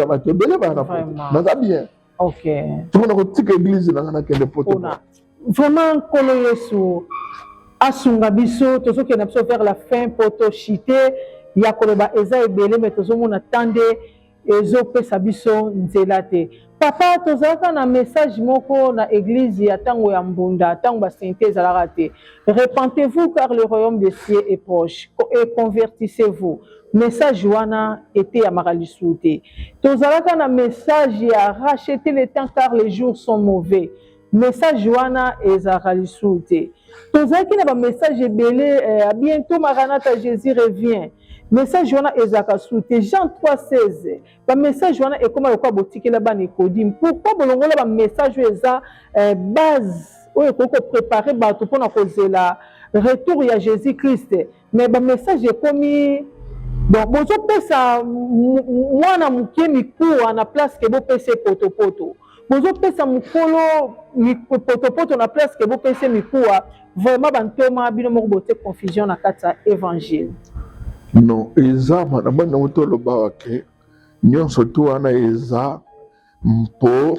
bato bele bana naza bien. OK. Tu connais ko tika église na kende poteau. Vraiment kolo Yesu asunga biso tozoke na biso vers la fin poto chité ya koloba eza ebele mais tozomona tande ezopesa biso nzela te. Papa tozalaka na message moko na église ya tango ya mbunda tango ba sainteté ezalaka te. Repentez-vous car le royaume des cieux est proche et convertissez-vous. Message wana était ya makalisu te. Tozalaka na message ya racheter le temps car les jours sont mauvais. Message wana ezalaka lisu te. Tozalaki na ba message ebele bientôt Maranatha Jésus revient. Message wana ezaka soute Jean 3:16 ba message wana ekoma lokwa botikela ba Nicodime. Pourquoi bolongola ba message eza base oyo ko préparer bato pona kozela retour ya Jésus Christ mais ba message ekomi bon bozo pesa mwana mukie mikuwa na place ke bo pese potopoto bozo pesa mukolo potopoto na place ke bo pese mikuwa vraiment bantoma bino moko bote confusion na kata évangile. Non, eza na utoloba wake nyonso tu wana eza mpo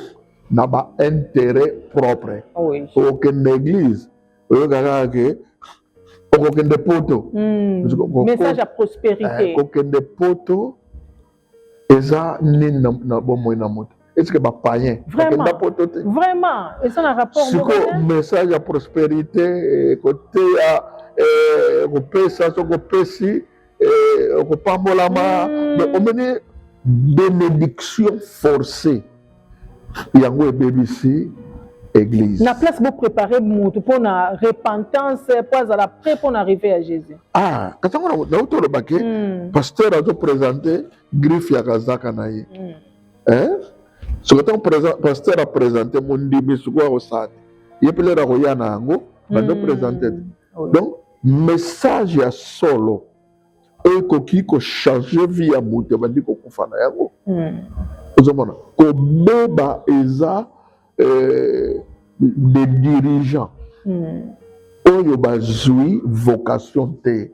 na ba intérêt propre. Oui. Aucune église oyokaka ke okokende poto. Message à prospérité. Okokende poto eza nini na bomoi na moto. Est-ce que ba païen vraiment vraiment et ça un rapport message à prospérité côté à kopesa so kopesi kopambolama mais omene bénédiction forcée yango ebebisi église. La place pour préparer pour la repentance, pour la prêt pour arriver à Jésus. Ah, quand on a autour le pasteur a présenté griffe ya kazaka na ye. Hein? Ce que le pasteur a présenté mon dimi suko au sadi. Il peut le rakoya na ango, va nous présenter. Donc message ya solo et koki ko changer vie ya mutu ba di ko kufana yango. Ozomona ko beba eza des dirigeants oyo bazui vocation te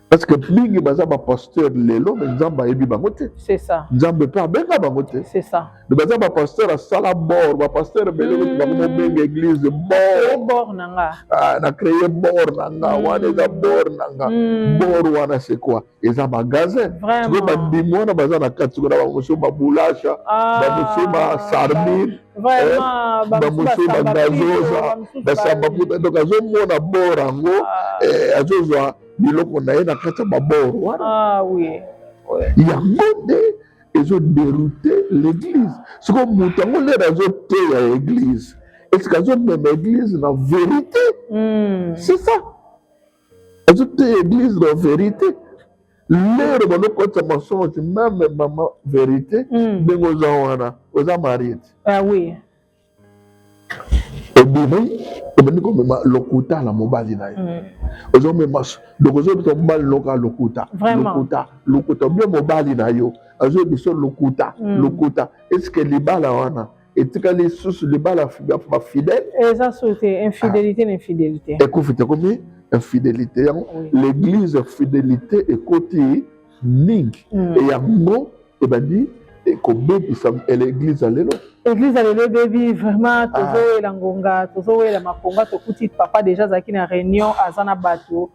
parce que mingi baza ba pasteur lelo mais nzamba yebi bango te. C'est ça. Nzambe pe abenga bango te. C'est ça. De baza ba pasteur a sala bord ba pasteur belelo ki bango benga église bord nanga. Ah na créer bord nanga wana eza bord nanga. Bord wana c'est quoi? Eza magasin. Vraiment. Ba dimona baza na kati na ba muso ba bulasha ba muso ba sardine. Vraiment ba muso ba gazoza ba samba puta donc azomona bord yango azozwa biloko na ye na kati ya baboro wana. Ah oui. Yango nde ezoderoute l'église. Siko moto yango lere azoteya église eske azomema église na vérité. C'est ça, azoteya église na vérité. Lere balokota mensonge meme mama vérité ndenge oza wana oza marie te. Ah oui. Obini komema lokuta na mobali na ye ozomema donc ozobisa mobali loka lokuta lokuta bien mobali na yo azobiso lokuta est-ce libala wana etikali lisusu libala bafidèle eza sote infidélité na infidélité ekufite komi infidélité yango l'église fidélité ekoti mingi eyango ebandi ekobebisa l'église alelo. Église à l'église vraiment tozo la ngonga tozo la maponga tokuti papa déjà zaki na réunion azana bato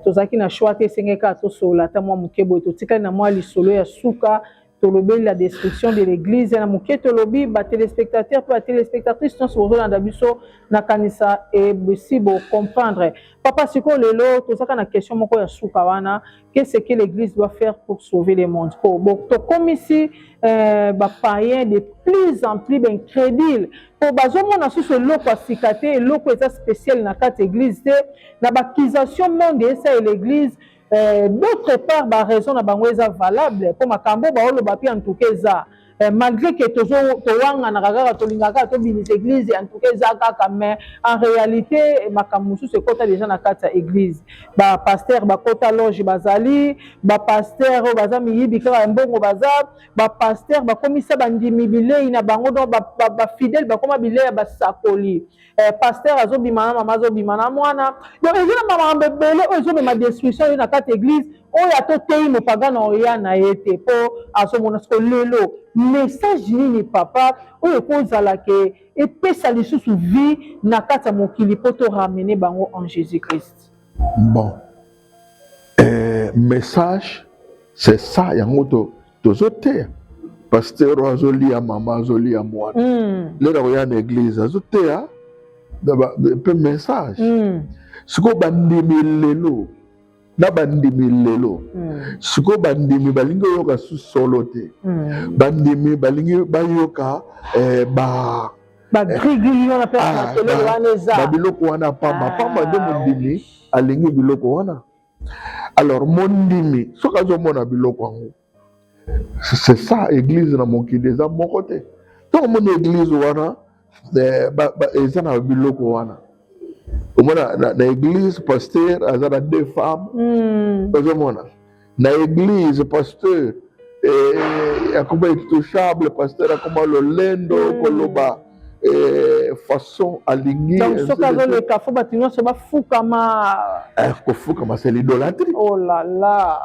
tozaki na choix te sengeka to sola ta mwa mukebo totikali na mwa lisolo ya suka tolobi la destruction de l'église na muketo lobi ba téléspectateurs pas téléspectatrices sont sur la biso na kanisa et possible comprendre papa siko lelo tozaka na question moko ya suka wana qu'est-ce que l'église doit faire pour sauver le monde pour bon to comme ici ba païen de plus en plus ben crédible pour bazomona sur loko asikate loko eza spécial na kati église te na bakisation monde esa et l'église d'autre part ba raison na bango eza valable pour makambo ba olo ba pi en tout cas malgré que tozo toanga na kaka tolingaka to bini église en tout cas kaka mais en réalité makambo sous ce côté déjà na kati église ba pasteur ba kota loge bazali ba pasteur bazami yibi kaka mbongo bazab ba pasteur ba komisa bandimi bilei na bango do ba fidèle ba koma bilei ba sakoli pasteur azobimana mama azobimana mwana donc ezina mama mbele ozo ma destruction na kati église oyo atotei mopagana oya na ete po azomona sko lelo message nini papa oyo kozala ke epesa lisusu vie na kati ya mokili po to ramener bango en Jésus-Christ. Bon message c'est ça yango tozoteya pasteur azolia mama azolia mwana lelo oya na église azoteya pe message siko bandimi lelo na bandimi lelo siko bandimi balingi oyoka solo te bandimi balingi bayoka ba grigilio na pesa tele waneza ba biloko wana pamba nde mondimi alingi biloko wana. Alors mondimi soki azomona biloko yango c'est ça église na mokili eza moko te ntango mona église wana eza na biloko wana omona na église pasteur aza na 2 femmes ozomona na église pasteur akoma intouchable pasteur akoma lolendo koloba façon alingi donc soki azoleka fo bato nyonso bafukama kofukama c'est l'idolâtrie. Oh là là,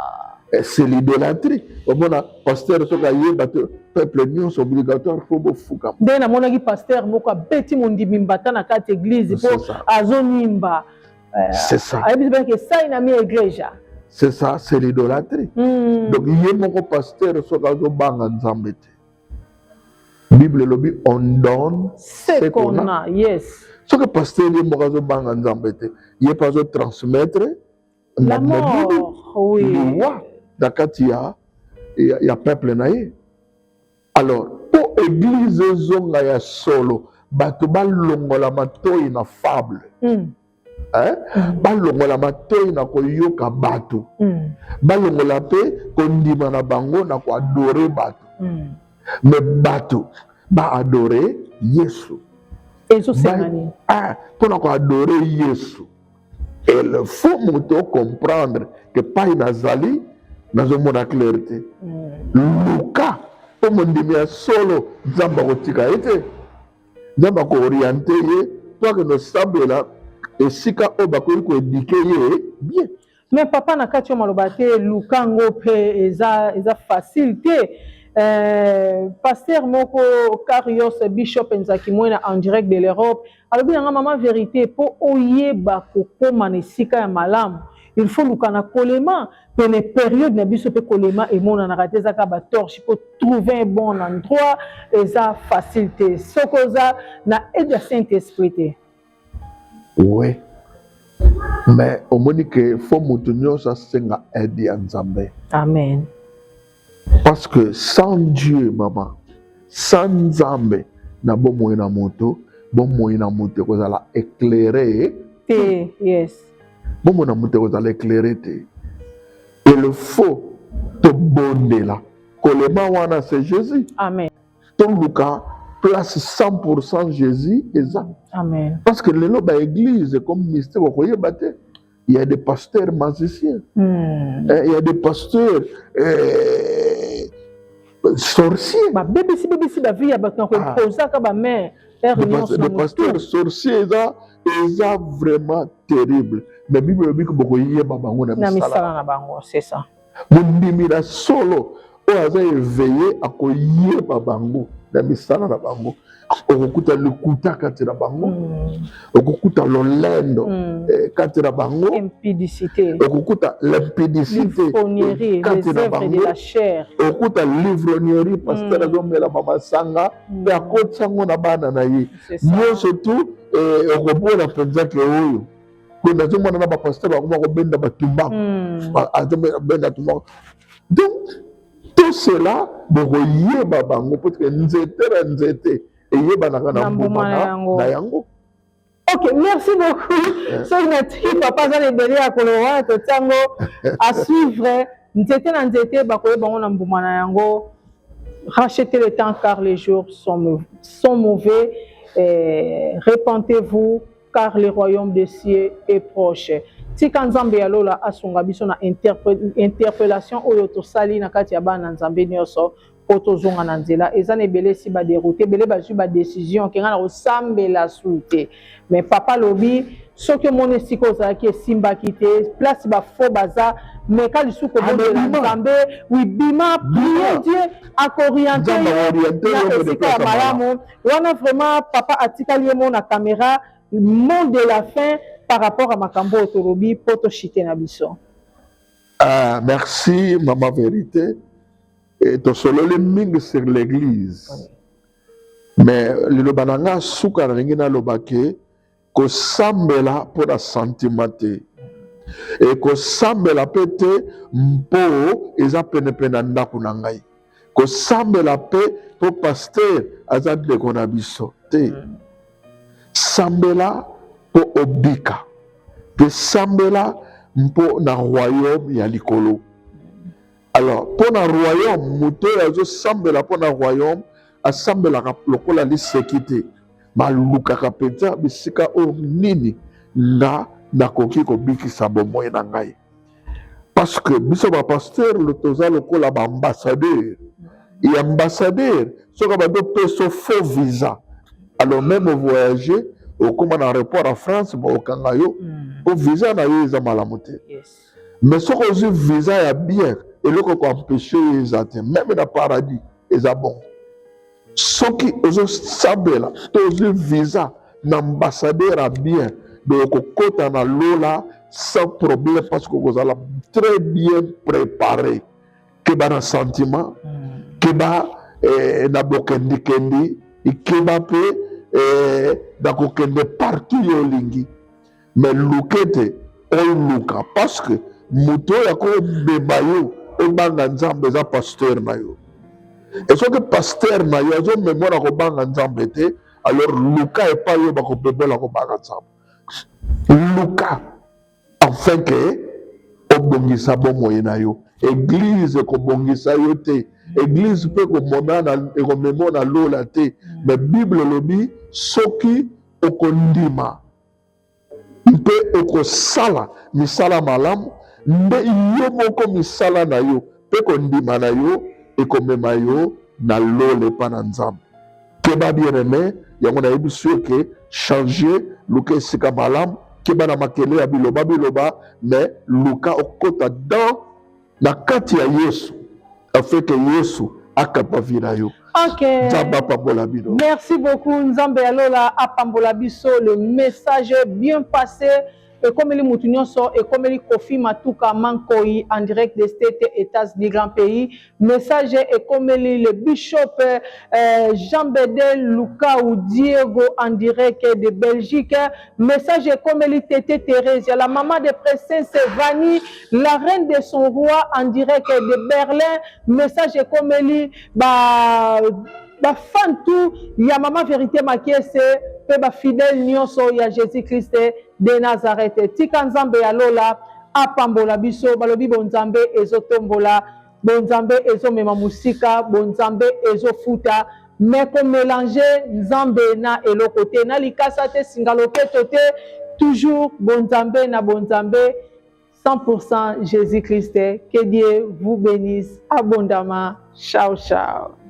c'est l'idolâtrie. Omona pasteur soki ayeba te peuple nyonso obligatoire fo bofukama nde namonaki pasteur moko abeti mondimi mbata na kati église po azonimba c'est ça ayebisi baki esai na mi eglesia c'est ça c'est l'idolâtrie. Donc ye moko pasteur soki azobanga nzambe te Bible lobi on donne ce qu'on a. Yes. Ce que pasteur ye moko azobanga nzambe te ye pa azotransmettre la mort, oui, loi na kati ya peuple na ye. Alors po église zonga ya solo bato balongola matoi na fable. Balongola matoi na koyoka bato. Balongola pe kondima na bango na ko adorer bato. Mais bato ba adorer Yesu. Yesu semani. Pour na ko adorer Yesu. Et il faut moto comprendre que pas nazali nazo mona clarté. Luka pour mon dimia solo zamba kotika ete. Zamba ko orienter ye toi que nos sabela et sika obakoyi ko éduquer ye bien. Mais papa na kati malobate lukango pe eza facilité. Pasteur Moko Karios Bishop Nzaki Mwena en direct de l'Europe. Alors bien maman vérité pour oyeba kokoma na sika ya malamu. Il faut lukana kolema pene période na biso pe kolema et mona na raté za ka ba torche pour trouver un bon endroit et ça facilité. Sokoza na aide de Saint-Esprit. Oui. Mais au monique faut mutunyo sa senga aide ya Nzambe. Amen. Parce que sans Dieu, maman, sans Nzambe, na bon moyen na moto ko za éclairer. Yes. Bon moyen na moto ko za éclairer te. Et le faux te bonde là. Kolema wana c'est Jésus. Amen. Ton Luka place 100% Jésus et ça. Amen. Parce que les loba église comme mystère ko yebate. Il y a des pasteurs magiciens. Il y a des pasteurs sorciers. BBC la vie ba ko posa ka ba mère. Des pasteurs sorciers ça vraiment terrible. Mais Bible dit que beaucoup yeba bango na misala na bango, c'est ça. Mundimira solo o aza éveillé a ko yeba bango na misala na bango. Okukuta lukuta kati na bango. Okukuta lolendo kati na bango. Impudicité. Okukuta l'impudicité kati na bango. De la chair. Okukuta l'ivrognerie pasteur azomela mama sanga pe akotsango na bana na ye. Moi surtout okopona penza ke oyo. Kuna azomona na ba pasteur bakoma ko benda batumba. Benda tumba. Donc tout cela boyeba bango parce que nzete et yebanaka na mbuma yango. Ok, merci beaucoup. So notre papa za le derrière à Colorado to tango à suivre nzete na nzete bakoye bango na mbuma na yango. Rachetez le temps car les jours sont mauvais. Repentez-vous car le royaume des cieux est proche. Tika Nzambe ya lola asunga biso na interpellation oyo to sali na kati ya bana Nzambe nyoso poto zonga na nzela eza ne belé si ba dérouté belé ba ju ba décision ke ngana osambela suite mais papa lobi soki mone siko za ki simba kité place ba fo baza mais quand su ko bonde la Nzambe oui bima prier Dieu à orienter na sika malamu wana vraiment papa atikali mo na caméra monde de la fin par rapport à Makambo Otorobi, poto chité na biso. Merci, maman vérité. Et to solo le ming sur l'église. Mais le bananga souka ringina lobake ko sambela pour la sentimate. Et ko sambela pete mpo eza pene pene ndaku na ngai. Ko sambela pe pour pasteur azad de konabiso te. Sambela po obika pe sambela mpo na royaume ya likolo. Alors pour na royaume moto azo sambela po na royaume asambela lokola li sécurité maluka kapeta bisika o nini na nakoki ko bikisa bomoi na ngai parce que biso ba pasteur le toza lokola ba ambassadeur et ambassadeur soka ba do peso faux visa. Alors même voyager au comment en rapport à France au Kangayo au visa na yo za malamuté mais ce que je visa ya bien et le ko empêcher les atteindre même dans paradis et ça bon ce qui aux sabela to visa n'ambassadeur a bien donc kota na lola sans problème parce que vous allez très bien préparé que ba sentiment que ba na bokendi kendi que ba pe dakokende partout yo lingi mais lukete o luka parce que moto ya ko beba yo o banga Nzambe za pasteur na yo et so que pasteur na yo azo mémoire ko banga Nzambe te alors luka epa yo bakopebola kobaka nzambe luka afin que obongisa bomoi na yo église ekobongisa yo te église mpe ekomema na lola te mais bible elobi soki okondima mpe okosala misala malamu nde yo moko misala na yo mpe kondima na yo ekomema yo na lola epa na nzambe keba bien-aimé yango nayebi so ke changer luka esika malamu keba na makele ya biloba mais luka okota dans na kati ya Yesu afin que Yesu akapavira yo. Ok. Merci beaucoup Nzambe Alola apambola biso, le message bien passé. Et comme les moutounions sont, et comme les Kofi Matuka Mankoi en direct des États-Unis, grand pays, message et comme le bishop Jean-Bédel Luka ou Diego en direct de Belgique, message et comme les Tété Thérèse, la maman de princesse Vanny, la reine de son roi en direct de Berlin, message et comme les fan tout, il y a maman vérité makiese, pe ba fidèle nyonso ya Jésus-Christ de Nazareth. Tika Nzambe ya lola apambola biso balobi bonzambe ezotombola, bonzambe ezomema musika, bonzambe ezofuta, mais ko mélanger Nzambe na eloko te na likasa te singaloketo te, toujours bonzambe na bonzambe 100% Jésus-Christ. Que Dieu vous bénisse abondamment. Ciao ciao.